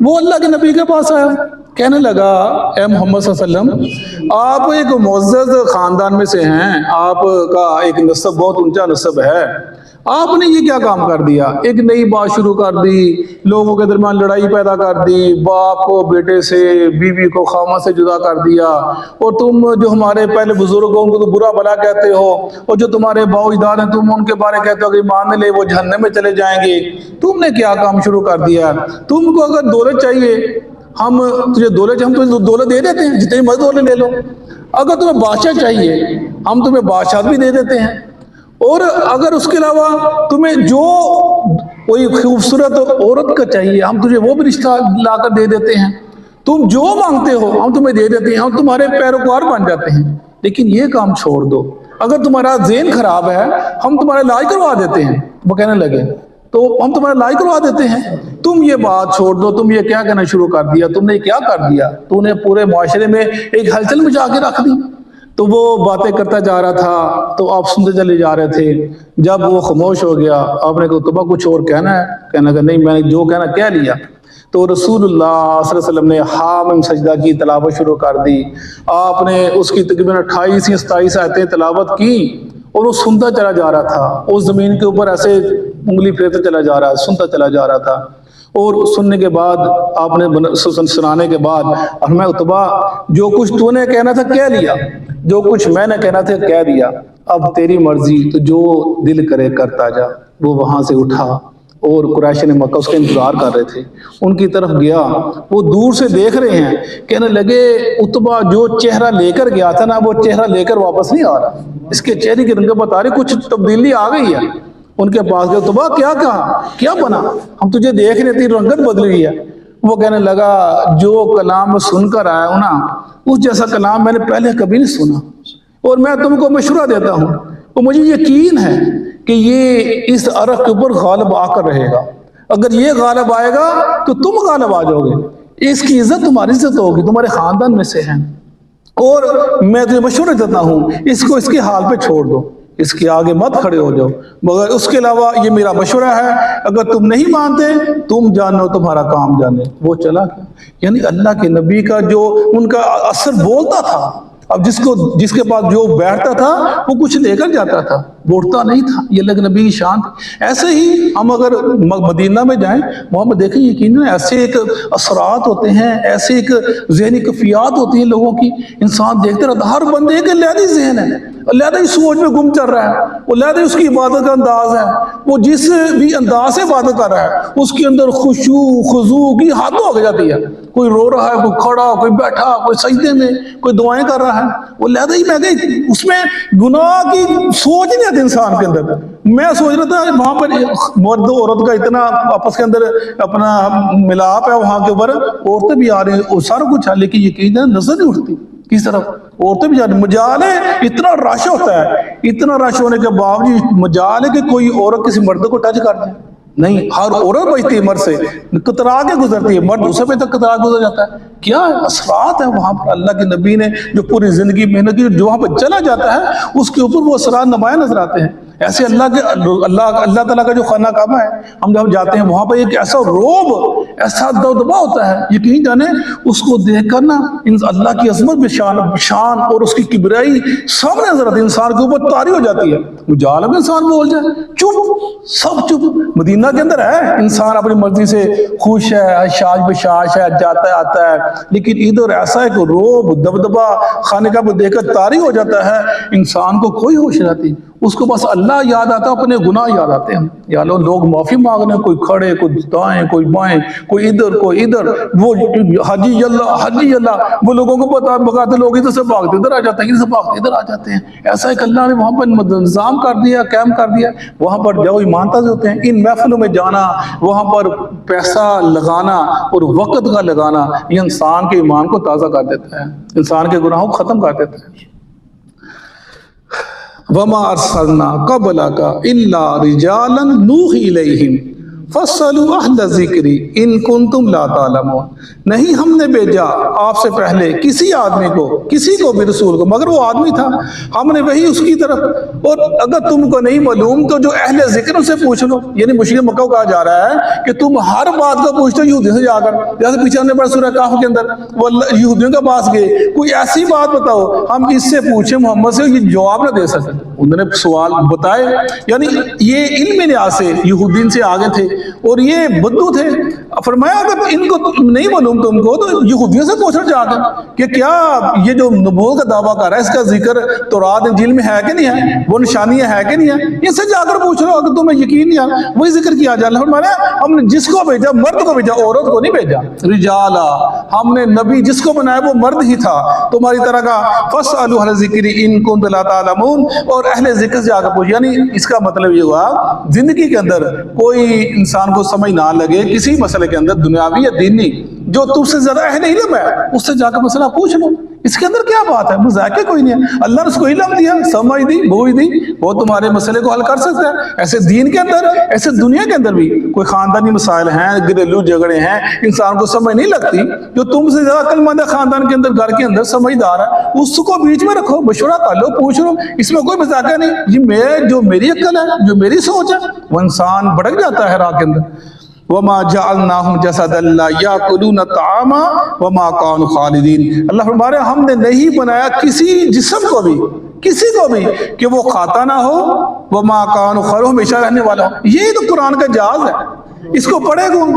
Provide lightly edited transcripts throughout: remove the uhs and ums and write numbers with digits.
وہ اللہ کے نبی کے پاس آیا، کہنے لگا اے محمد صلی اللہ علیہ وسلم، آپ ایک معزز خاندان میں سے ہیں، آپ کا ایک نسب بہت اونچا نسب ہے، آپ نے یہ کیا کام کر دیا؟ ایک نئی بات شروع کر دی، لوگوں کے درمیان لڑائی پیدا کر دی، باپ کو بیٹے سے، بیوی کو خامہ سے جدا کر دیا، اور تم جو ہمارے پہلے بزرگ ہو ان کو تو برا بھلا کہتے ہو، اور جو تمہارے باؤ اجداد ہیں تم ان کے بارے کہتے ہو کہ مان لے وہ جہنم میں چلے جائیں گے۔ تم نے کیا کام شروع کر دیا؟ تم کو اگر دولت چاہیے، ہم تجھے دولت دولت دے دیتے ہیں، جتنی مرضی دولت لے لو۔ اگر تمہیں بادشاہ چاہیے، ہم تمہیں بادشاہ بھی دے دیتے ہیں، اور اگر اس کے علاوہ تمہیں جو کوئی خوبصورت عورت کا چاہیے، ہم تجھے وہ بھی رشتہ لا کر دے دیتے ہیں، تم جو مانگتے ہو ہم تمہیں دے دیتے ہیں، ہم تمہارے پیروکار بن جاتے ہیں، لیکن یہ کام چھوڑ دو، اگر تمہارا ذہن خراب ہے ہم تمہارا علاج کروا دیتے ہیں۔ وہ کہنے لگے تو ہم تمہارا علاج کروا دیتے ہیں، تم یہ بات چھوڑ دو، تم یہ کیا کہنا شروع کر دیا، تم نے کیا کر دیا، تو نے پورے معاشرے میں ایک ہلچل مچا کے رکھ دی۔ تو وہ باتیں کرتا جا رہا تھا تو آپ سنتے چلے جا رہے تھے، جب وہ خاموش ہو گیا آپ نے کہا تمہیں کچھ اور کہنا ہے؟ کہنے لگا نہیں، میں نے جو کہنا کہہ لیا۔ تو رسول اللہ صلی اللہ علیہ وسلم نے حامیم سجدہ کی تلاوت شروع کر دی، آپ نے اس کی تقریباً 28 یا 27 آیتیں تلاوت کی، اور وہ سنتا چلا جا رہا تھا، اس زمین کے اوپر ایسے انگلی پھیرتا چلا جا رہا، سنتا چلا جا رہا تھا۔ اور سننے کے بعد آپ نے سنانے کے بعد میں اتبا جو کچھ تو نے کہنا تھا کہہ لیا، جو کچھ میں نے کہنا تھا کہہ دیا، اب تیری مرضی، تو جو دل کرے کرتا جا۔ وہ وہاں سے اٹھا اور قریش نے مکہ اس کا انتظار کر رہے تھے، ان کی طرف گیا، وہ دور سے دیکھ رہے ہیں، کہنے لگے اتبا جو چہرہ لے کر گیا تھا نا وہ چہرہ لے کر واپس نہیں آ رہا، اس کے چہرے کی رنگت بتا رہی کچھ تبدیلی آ گئی ہے۔ ان کے پاس گئے، اتبا کیا کہا، کیا بنا، ہم تجھے دیکھ رہے تھی رنگت بدلی ہوئی ہے۔ وہ کہنے لگا جو کلام میں سن کر آیا ہوں نا اس جیسا کلام میں نے پہلے کبھی نہیں سنا، اور میں تم کو مشورہ دیتا ہوں، اور مجھے یقین ہے کہ یہ اس عرق کے اوپر غالب آ کر رہے گا، اگر یہ غالب آئے گا تو تم غالب آ جاؤ گے، اس کی عزت تمہاری عزت ہوگی، تمہارے خاندان میں سے ہیں، اور میں تمہیں مشورہ دیتا ہوں اس کو اس کے حال پہ چھوڑ دو، اس کے آگے مت کھڑے ہو جاؤ، مگر اس کے علاوہ یہ میرا مشورہ ہے، اگر تم نہیں مانتے تم جانو تمہارا کام جانے۔ وہ چلا گیا، یعنی اللہ کے نبی کا جو ان کا اثر بولتا تھا، اب جس کے پاس جو بیٹھتا تھا وہ کچھ لے کر جاتا تھا، بوٹتا نہیں تھا، یہ اللہ کے نبی کی شان تھی۔ ایسے ہی ہم اگر مدینہ میں جائیں وہاں پہ دیکھیں یقیناً ایسے ایک اثرات ہوتے ہیں، ایسے ایک ذہنی کفیات ہوتی ہیں لوگوں کی، انسان دیکھتے رہتا، ہر بندے ایک علیحدہ ذہن ہے، علیحدہ ہی سوچ میں گم چل رہا ہے، علیحدہ اس کی عبادت کا انداز ہے، وہ جس بھی انداز سے عبادت کر رہا ہے اس کے اندر خشوع خضوع کی حد ہو جاتی ہے، کوئی رو رہا ہے، کوئی کھڑا، کوئی بیٹھا، کوئی سجدے میں، کوئی دعائیں کر رہا ہے، وہ علیحدہ ہی میں گئی، اس میں گناہ کی سوچ نہیں آتی انسان کے اندر۔ میں سوچ رہا تھا وہاں پر مرد و عورت کا اتنا آپس کے اندر اپنا ملاپ ہے، وہاں کے اوپر عورتیں بھی آ رہی ہیں اور سارا کچھ ہے، لیکن یقین نظر نہیں اٹھتی کس طرف، عورتیں بھی جا رہی، مجال ہے اتنا رش ہوتا ہے، اتنا رش ہونے کے باوجود مجال ہے کہ کوئی عورت کسی مرد کو ٹچ کر دے، نہیں، ہر عورت بچتی ہے مرد سے، کترا کے گزرتی ہے، مرد اسے پہ تک کترا کے گزر جاتا ہے۔ کیا اثرات ہیں وہاں پر، اللہ کے نبی نے جو پوری زندگی محنت کی، جو وہاں پہ چلا جاتا ہے اس کے اوپر وہ اثرات نمایاں نظر آتے ہیں۔ ایسے اللہ تعالیٰ کا جو خانہ کعبہ ہے، ہم جب جاتے ہیں وہاں پہ ایک ایسا روب، ایسا دبدبا ہوتا ہے، یقین جانے اس کو دیکھ کر نا اللہ کی عظمت شان اور اس کی کبریائی سامنے نظر آتی ہے، انسان کے اوپر طاری ہو جاتی ہے۔ وہ جالب انسان بول جائے چپ، سب چپ، مدینہ کے اندر ہے انسان اپنی مرضی سے خوش ہے، شاش بشاش ہے، جاتا ہے آتا ہے، لیکن ادھر ایسا ہے کہ روب دبدبا خانے کا دیکھ کر طاری ہو جاتا ہے، انسان کو کوئی ہوش نہیں آتی، اس کو بس اللہ یاد آتا، اپنے گناہ یاد آتے ہیں، یا لوگ معافی مانگنے، کوئی کھڑے، کوئی دائیں، کوئی بائیں، کوئی ادھر کوئی ادھر، وہ حجی اللہ، وہ لوگوں کو بتاتے لوگ ادھر سے بھاگتے ادھر آ جاتے ہیں، ادھر سے بھاگتے ادھر آ جاتے ہیں۔ ایسا ایک اللہ نے وہاں پر نظام کر دیا، قائم کر دیا، وہاں پر جو ایماندار ہوتے ہیں، ان محفلوں میں جانا، وہاں پر پیسہ لگانا اور وقت کا لگانا، یہ انسان کے ایمان کو تازہ کر دیتا ہے، انسان کے گناہوں کو ختم کر دیتا ہے۔ وَمَا أَرْسَلْنَا قَبْلَكَ إِلَّا رِجَالًا نُوحِي إِلَيْهِمْ فَاسْأَلُوا أَهْلَ الذِّكْرِ إِن كُنتُمْ لَا تَعْلَمُونَ، نہیں ہم نے بھیجا آپ سے پہلے کسی آدمی کو، کسی کو بھی رسول کو، مگر وہ آدمی تھا، ہم نے وہی اس کی طرف، اور اگر تم کو نہیں معلوم تو جو اہل ذکر سے پوچھ لو، یعنی مشرک مکہ کو کہا جا رہا ہے کہ تم ہر بات کو پوچھتے ہو یہودیوں سے جا کر، جیسے پیچھے ہم نے پڑھا سورہ کہف کے اندر وہ یہودیوں کے پاس گئے، کوئی ایسی بات بتاؤ ہم اس سے پوچھیں محمد سے، یہ جواب نہ دے سکے، انہوں نے سوال بتائے، یعنی یہ علم لحاظ سے یہودین سے آگے تھے اور یہ بدو تھے، فرمایا اگر ان کو نہیں معلوم تم کو تو یہودیوں سے پوچھنا جا کر کہ کیا یہ جو نبوت کا دعویٰ کر رہا ہے اس کا ذکر تورات انجیل میں ہے کہ نہیں ہے، وہ نشانیاں ہے کہ نہیں ہے، ان سے جا کر پوچھ لو اگر تمہیں یقین نہیں ہے، وہی ذکر کیا جا رہا ہے۔ فرمایا ہم نے جس کو بھیجا مرد کو بھیجا، عورت کو نہیں بھیجا، رجالا، ہم نے نبی جس کو بنایا وہ مرد ہی تھا تمہاری طرح کا، فَاسْأَلُوا أَهْلَ الذِّكْرِ إِن كُنتُمْ لَا تَعْلَمُونَ، اور اہل ذکر سے آ کر پوچھ، یعنی اس کا مطلب یہ ہوا زندگی کے اندر کوئی انسان کو سمجھ نہ لگے کسی مسئلے کے اندر دنیاوی یا دینی، جو تم سے زیادہ اہل علم ہے اس سے جا کر مسئلہ پوچھ لو، اس کے اندر کیا بات ہے، مذاکرے کوئی نہیں ہے، اللہ نے اس کو علم دیا، سمجھ دی، بوجھ دی، وہ تمہارے مسئلے کو حل کر سکتا ہے، ایسے دین کے اندر ایسے دنیا کے اندر بھی کوئی خاندانی مسائل ہیں، گھریلو جھگڑے ہیں، انسان کو سمجھ نہیں لگتی، جو تم سے زیادہ عقل مند ہے خاندان کے اندر، گھر کے اندر سمجھدار ہے، اس کو بیچ میں رکھو، مشورہ کر لو، پوچھ لو، اس میں کوئی مذاکرہ نہیں، یہ جو میری عقل ہے، جو میری سوچ ہے، وہ انسان بھٹک جاتا ہے راہ کے اندر۔ وَمَا جَعَلْنَاهُمْ جَسَدًا لَا يَأْكُلُونَ الطَّعَامَ وَمَا كَانُوا خَالِدِينَ، اللہ فرما رہے ہم نے نہیں بنایا کسی جسم کو بھی، کسی کو بھی کہ وہ کھاتا نہ ہو، وَمَا كَانُوا خَالِدِينَ، ہمیشہ رہنے والا ہو، یہ تو قرآن کا جاز ہے، اس کو پڑھے کون،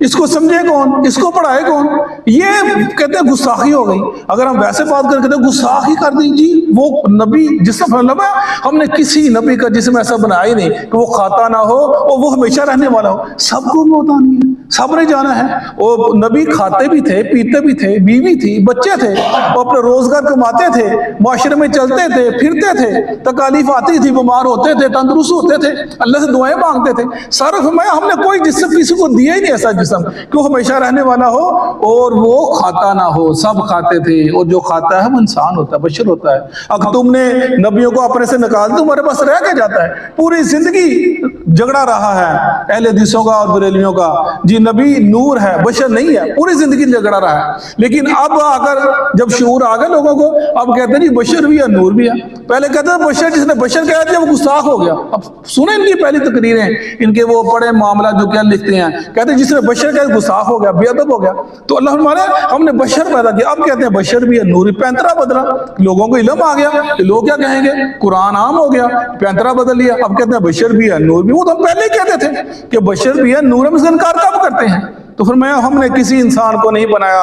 اس کو سمجھے کون، اس کو پڑھائے کون، یہ کہتے ہیں گستاخی ہو گئی، اگر ہم ویسے بات کر کہتے ہیں گستاخی کر دی، جی وہ نبی جسم ہے، ہم نے کسی نبی کا جسم ایسا بنایا ہی نہیں کہ وہ کھاتا نہ ہو اور وہ ہمیشہ رہنے والا ہو، سب کو موت آنی ہے، سب نے جانا ہے، وہ نبی کھاتے بھی تھے، پیتے بھی تھے، بیوی تھی، بچے تھے، وہ اپنے روزگار کماتے تھے، معاشرے میں چلتے تھے، پھرتے تھے، تکالیف آتی تھی، بیمار ہوتے تھے، تندرست ہوتے تھے، اللہ سے دعائیں مانگتے تھے، سارا فرمایا ہم نے کوئی جسم کسی کو دیا ہی نہیں ایسا جسم کہ وہ ہمیشہ رہنے والا ہو اور وہ کھاتا نہ ہو، سب کھاتے تھے، اور جو کھاتا ہے وہ انسان ہوتا ہے، بشر ہوتا ہے، اگر تم نے نبیوں کو اپنے سے نکال دیا تمہارے پاس رہ کے جاتا ہے، پوری زندگی جھگڑا رہا ہے اہل حدیثوں کا اور بریلویوں کا، جی نبی نور ہے بشر نہیں ہے، پوری زندگی جھگڑا رہا ہے، لیکن اب آ کر جب شعور آ گیا لوگوں کو، اب کہتے ہیں جی بشر بھی ہے نور بھی ہے، پہلے کہتے ہیں بشر، جس نے بشر کہہ دیا وہ گستاخ ہو گیا، اب سنیں ان کی پہلی تقریریں، ان کے وہ پڑھے معاملات جو کیا لکھتے ہیں، کہتے ہیں جس نے بشر کہہ گستاخ ہو گیا، بے ادب ہو گیا، تو اللہ فرمانے ہم نے بشر پیدا کیا، اب کہتے ہیں بشر بھی ہے نور، پینترا بدلا، لوگوں کو علم آ گیا کہ لوگ کیا کہیں گے، قرآن عام ہو گیا، پینترا بدل لیا، اب کہتے ہیں بشر بھی ہے نور بھی، وہ تو ہم پہلے ہی کہتے تھے کہ بشر بھی ہے نور، ہم اس کا انکار کب کرتے ہیں، تو فرمایا ہم نے کسی انسان کو نہیں بنایا،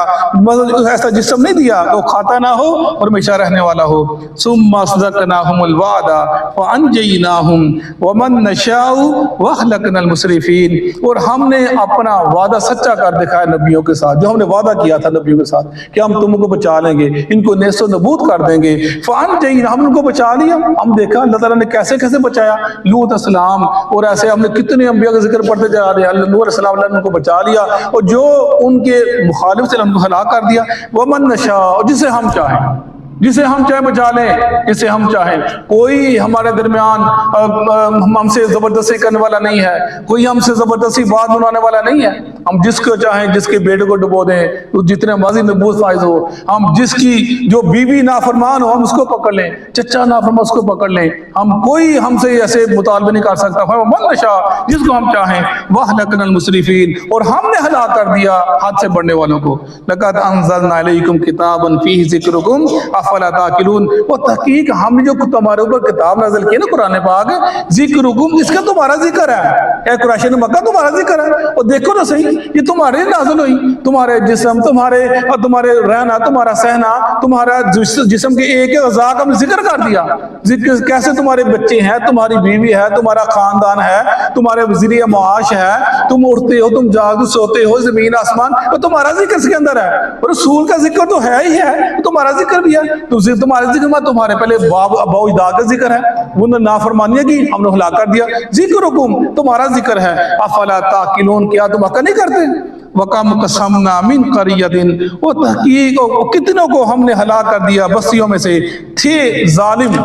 ایسا جسم نہیں دیا تو کھاتا نہ ہو اور ہمیشہ رہنے والا ہو، ثم صدقناهم الوعد فانجیناهم ومن نشاء واهلكنا المسرفین، اور ہم نے اپنا وعدہ سچا کر دکھایا نبیوں کے ساتھ، جو ہم نے وعدہ کیا تھا نبیوں کے ساتھ کہ ہم تم کو بچا لیں گے، ان کو نیست و نبود کر دیں گے، فانجینا، ہم ان کو بچا لیا، ہم دیکھا اللہ تعالیٰ نے کیسے کیسے بچایا، لوط السلام، اور ایسے ہم نے کتنے انبیاء کا ذکر پڑھتے جا رہے ہیں، نوح علیہ السلام، اللہ نے ان کو بچا لیا، اور جو ان کے مخالف سے ان کو ہلاک کر دیا، ومن نشاء، اور جسے ہم چاہیں، جسے ہم چاہیں بچا لیں، جسے ہم چاہیں، کوئی ہمارے درمیان ہم سے زبردستی کرنے والا نہیں ہے، کوئی ہم سے زبردستی بات بنانے والا نہیں ہے، ہم جس کو چاہیں جس کے بیٹے کو ڈبو دیں، جتنے ماضی نبوت فائز ہو، ہم جس کی جو بیوی نافرمان ہو ہم اس کو پکڑ لیں، چچا نافرمان اس کو پکڑ لیں، ہم کوئی ہم سے ایسے مطالبہ نہیں کر سکتا، ومن نشاء، جس کو ہم چاہیں، واہلکنا المسرفین، اور ہم نے ہلاک کر دیا حد سے بڑھنے والوں کو، لقد انزلنا الیکم کتابا فیہ ذکرکم افلا تعقلون، وہ تحقیق ہم نے جو تمہارے اوپر کتاب نازل کی نا قرآن پاک، ذکرکم، اس کا تمہارا ذکر ہے، اے قریش مکہ تمہارا ذکر ہے، اور دیکھو تو صحیح یہ تمہارے نازل ہوئی، تمہارے جسم، تمہارے رہنا، تمہارا سہنا، تمہارا جسم کے ایک اعضاء کا ذکر کر دیا، کیسے تمہارے بچے ہیں، تمہاری بیوی ہے، تمہارا خاندان ہے، تمہارے ذریعہ معاش ہے، تم اٹھتے ہو، تم جاگتے سوتے ہو، زمین آسمان، وہ تمہارا ذکر اس کے اندر ہے، رسول کا ذکر تو ہے ہی ہے، تمہارا ذکر بھی ہے، تمہارے ذکر میں تمہارے پہلے ابا اجداد کا ذکر ہے، وہ نے نافرمانیاں کی، ہم نے ہلاک کر دیا، ذکرکم، تمہارا ذکر ہے، افلا تعقلون، کیا تم عقل نہیں کرتے، وَكَمْ قَسَمْنَا مِنْ قَرِيَّةٍ، وہ تحقیق کتنوں کو ہم نے ہلاک کر دیا بستیوں میں سے، تھے ظالم،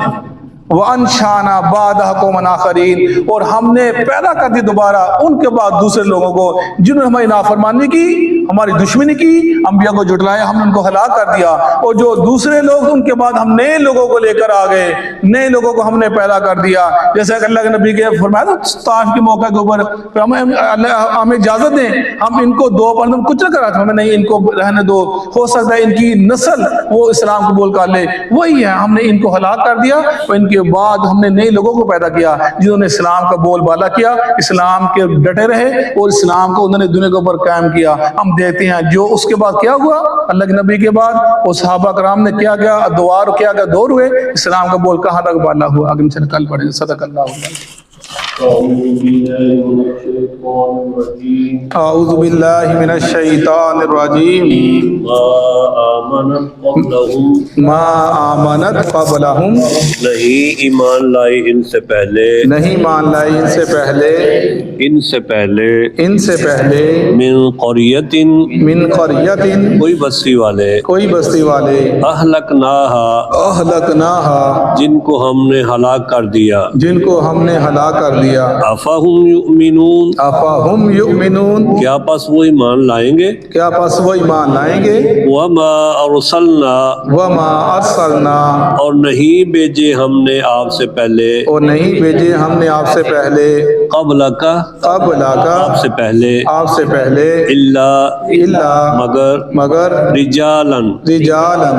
وَأَنْشَأْنَا بَعْدَهَا قَوْمًا آخَرِينَ، اور ہم نے پیدا کر دی دوبارہ ان کے بعد دوسرے لوگوں کو جنہوں نے ہماری نافرمانی کی، ہماری دشمنی کی، انبیاء کو جھٹلایا، ہم نے ان کو ہلاک کر دیا، اور جو دوسرے لوگ ان کے بعد ہم نئے لوگوں کو لے کر آ گئے، نئے لوگوں کو ہم نے پیدا کر دیا۔ جیسے کہ اللہ کے نبی کے فرمایا نا طائف کے موقع کے اوپر ہمیں اجازت دیں، ہم ان کو دو پر کچھ نہ کرا تھا، ہمیں نہیں ان کو رہنے دو، ہو سکتا ہے ان کی نسل وہ اسلام قبول کر لے، وہی ہے ہم نے ان کو ہلاک کر دیا، اور ان کے بعد ہم نے نئے لوگوں کو پیدا کیا جنہوں نے اسلام کا بول بالا کیا، اسلام کے ڈٹے رہے اور اسلام کو انہوں نے دنیا کے اوپر قائم کیا۔ ہم دیکھتے ہیں جو اس کے بعد کیا ہوا، اللہ کے نبی کے بعد اور صحابہ کرام نے کیا کیا ادوار کیا کیا دور ہوئے، اسلام کا بول کہاں تک بالا ہوا۔ آگے سے کل پڑھیں گے۔ صدق اللہ۔ اعوذ باللہ من الشیطان الرجیم۔ ما آمنت قبلہم، نہیں ایمان لائی ان سے پہلے، نہیں مان لائی ان سے پہلے، ان سے پہلے، ان سے پہلے، من قریت، من قریت، کوئی بستی والے، کوئی بستی والے، اہلکناہا، اہلکناہا، جن کو ہم نے ہلاک کر دیا، جن کو ہم نے ہلاک کر دیا، افہم یؤمنون، افہم یؤمنون، کیا پس وہ ایمان لائیں گے، کیا پس وہ ایمان لائیں گے، وما ارسلنا، وما ارسلنا، اور نہیں بھیجے ہم نے آپ سے پہلے، اور نہیں بھیجے ہم نے آپ سے پہلے، قبلک، قبلک، آپ سے پہلے، آپ سے پہلے، الا، مگر رجالن، رجالن،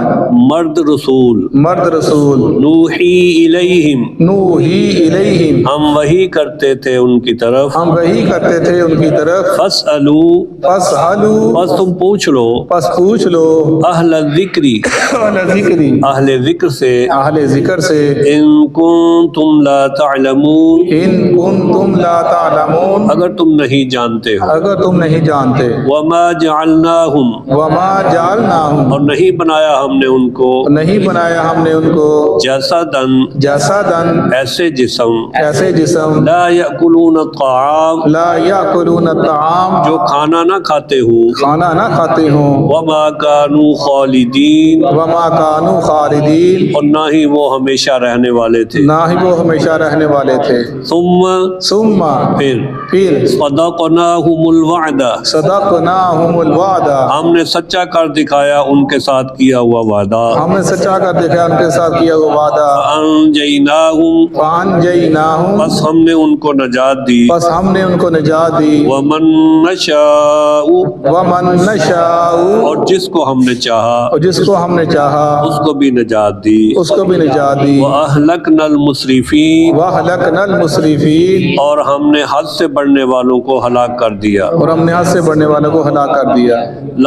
مرد رسول، مرد رسول، نوحی الیہم، نوحی الیہم، ہم وحی کرتے تھے ان کی طرف، ہم وحی کرتے تھے ان کی طرف، فاسألوا، فاسألوا، بس تم پوچھ لو، پس پوچھ لو، اہل الذکری، اہل ذکری، اہل ذکر سے، اہل ذکر سے، ان کنتم لا تعلمون، ان کنتم لا تعلمون، اگر تم نہیں جانتے ہو، اگر تم نہیں جانتے، وما جعلناہم، وما جعلناہم، اور نہیں بنایا ہم نے ان کو، نہیں بنایا ہم نے ان کو، جسدن، جسدن، ایسے جسم، ایسے جسم، لا یأکلون الطعام، لا یاکلون الطعام، جو کھانا نہ کھاتے ہوں، کھانا نہ کھاتے ہوں، وما کانوا خالدین، وما کانوا خالدین، اور نہ ہی وہ ہمیشہ رہنے والے تھے، نہ ہی وہ ہمیشہ رہنے والے تھے، ثم، ثم، پھر صدقناہم الوعد، صدقناہم الوعد، ہم نے سچا کر دکھایا ان کے ساتھ کیا ہوا وعدہ، ہم نے سچا کر دکھایا ان کے ساتھ کیا ہوا وعدہ، فانجیناہم، فانجیناہم، بس ہم نے ان کو نجات دی، بس ہم نے ان کو نجات دی، ومن نشاء، ومن نشاء، اور جس کو ہم نے چاہا، اور جس کو ہم نے چاہا اس کو بھی نجات دی، اس کو بھی نجات دی، وَأَهْلَكْنَا الْمُسْرِفِينَ، وَأَهْلَكْنَا الْمُسْرِفِينَ، اور ہم نے حد سے بڑھنے والوں کو ہلاک کر دیا، اور ہم نے حد سے بڑھنے والوں کو ہلاک کر دیا،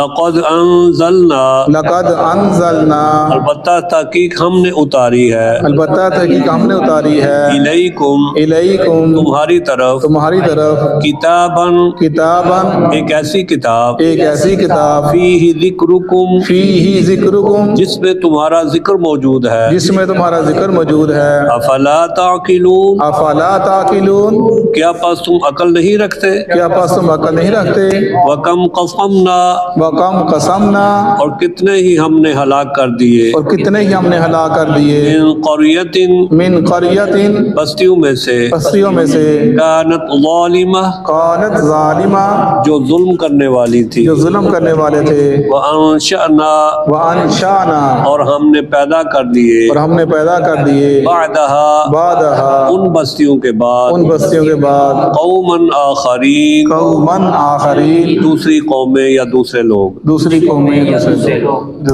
لَقَدْ أَنزَلْنَا، لَقَدْ أَنزَلْنَا، البتہ تحقیق ہم نے اتاری ہے، البتہ تحقیق ہم نے اتاری ہے، إِلَيْكُمْ، الیکم، تمہاری طرف، تمہاری طرف، کتاباً، کتاباً، ایک ایسی کتاب، ایک ایسی کتاب، فیہ ذکرکم، فیہ ذکرکم، جس میں تمہارا ذکر موجود ہے، جس میں تمہارا ذکر موجود ہے، افلا تعقلون، افلا تعقلون، کیا پس تم عقل نہیں رکھتے، کیا پس تم عقل نہیں رکھتے، وَكَمْ قَصَمْنَا، وَكَمْ قَصَمْنَا، اور کتنے ہی ہم نے ہلاک کر دیے، اور کتنے ہی ہم نے ہلاک کر دیے، من قریۃ، من قریۃ، بستیوں میں سے، بستیوں میں سے، کانت ظالمہ، کانت ظالمہ، جو ظلم کرنے والی تھی، جو ظلم کرنے والے تھے، وَأَنشَأْنَا، وَأَنشَأْنَا، اور ہم نے پیدا کر دیے، اور ہم نے پیدا کر دیے، بعدہا، بعدہا، ان بستیوں کے بعد، ان بستیوں کے بعد، قوماً آخرین، قوماً آخرین، دوسری قومیں یا دوسرے لوگ، دوسری قومیں، دوسرے لوگ۔